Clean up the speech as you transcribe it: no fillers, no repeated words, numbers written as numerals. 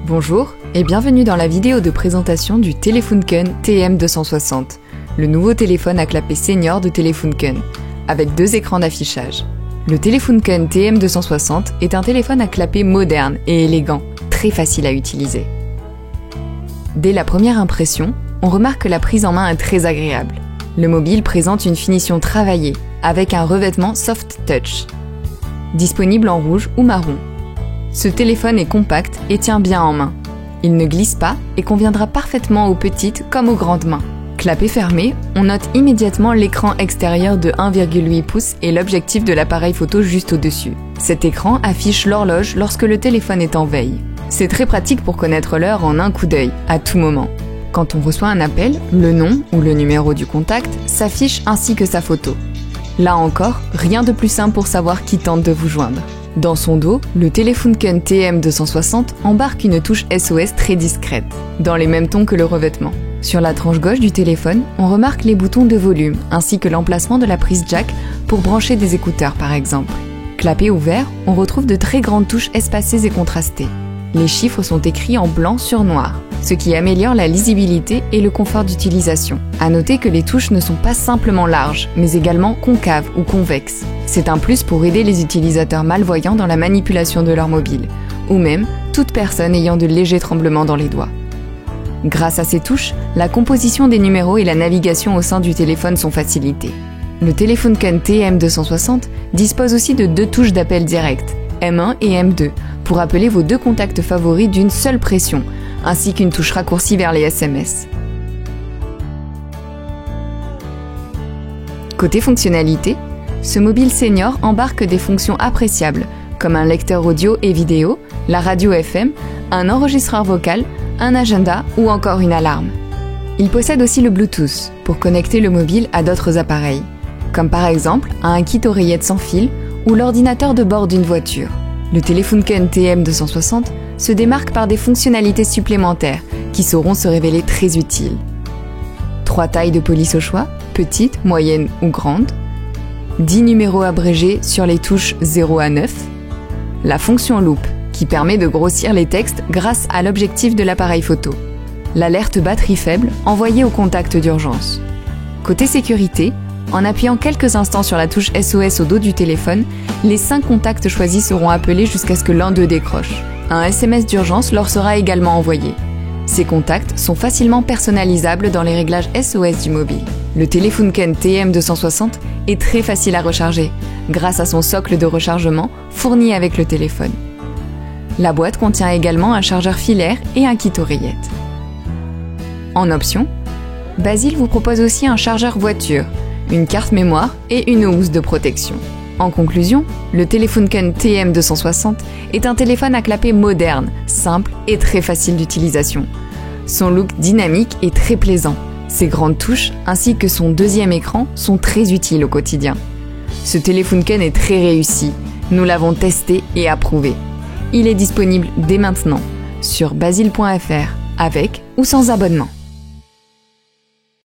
Bonjour et bienvenue dans la vidéo de présentation du Telefunken TM260, le nouveau téléphone à clapet senior de Telefunken, avec 2 écrans d'affichage. Le Telefunken TM260 est un téléphone à clapet moderne et élégant, très facile à utiliser. Dès la première impression, on remarque que la prise en main est très agréable. Le mobile présente une finition travaillée, avec un revêtement soft touch. Disponible en rouge ou marron. Ce téléphone est compact et tient bien en main. Il ne glisse pas et conviendra parfaitement aux petites comme aux grandes mains. Clapet fermé, on note immédiatement l'écran extérieur de 1,8 pouces et l'objectif de l'appareil photo juste au-dessus. Cet écran affiche l'horloge lorsque le téléphone est en veille. C'est très pratique pour connaître l'heure en un coup d'œil, à tout moment. Quand on reçoit un appel, le nom ou le numéro du contact s'affiche ainsi que sa photo. Là encore, rien de plus simple pour savoir qui tente de vous joindre. Dans son dos, le Telefunken TM260 embarque une touche SOS très discrète, dans les mêmes tons que le revêtement. Sur la tranche gauche du téléphone, on remarque les boutons de volume, ainsi que l'emplacement de la prise jack pour brancher des écouteurs par exemple. Clapet ouvert, on retrouve de très grandes touches espacées et contrastées. Les chiffres sont écrits en blanc sur noir, ce qui améliore la lisibilité et le confort d'utilisation. À noter que les touches ne sont pas simplement larges, mais également concaves ou convexes. C'est un plus pour aider les utilisateurs malvoyants dans la manipulation de leur mobile, ou même toute personne ayant de légers tremblements dans les doigts. Grâce à ces touches, la composition des numéros et la navigation au sein du téléphone sont facilitées. Le Telefunken TM260 dispose aussi de 2 touches d'appel direct, M1 et M2, pour appeler vos 2 contacts favoris d'une seule pression, ainsi qu'une touche raccourcie vers les SMS. Côté fonctionnalité, ce mobile senior embarque des fonctions appréciables, comme un lecteur audio et vidéo, la radio FM, un enregistreur vocal, un agenda ou encore une alarme. Il possède aussi le Bluetooth pour connecter le mobile à d'autres appareils, comme par exemple à un kit oreillette sans fil ou l'ordinateur de bord d'une voiture. Le Telefunken TM260 se démarque par des fonctionnalités supplémentaires qui sauront se révéler très utiles. 3 tailles de police au choix, petite, moyenne ou grande, 10 numéros abrégés sur les touches 0 à 9, la fonction loupe qui permet de grossir les textes grâce à l'objectif de l'appareil photo, l'alerte batterie faible envoyée au contact d'urgence. Côté sécurité, en appuyant quelques instants sur la touche SOS au dos du téléphone, les 5 contacts choisis seront appelés jusqu'à ce que l'un d'eux décroche. Un SMS d'urgence leur sera également envoyé. Ces contacts sont facilement personnalisables dans les réglages SOS du mobile. Le Telefunken TM260 est très facile à recharger, grâce à son socle de rechargement fourni avec le téléphone. La boîte contient également un chargeur filaire et un kit oreillette. En option, Basil vous propose aussi un chargeur voiture, une carte mémoire et une housse de protection. En conclusion, le Telefunken TM260 est un téléphone à clapet moderne, simple et très facile d'utilisation. Son look dynamique est très plaisant. Ses grandes touches ainsi que son 2e écran sont très utiles au quotidien. Ce Telefunken est très réussi. Nous l'avons testé et approuvé. Il est disponible dès maintenant sur basil.fr avec ou sans abonnement.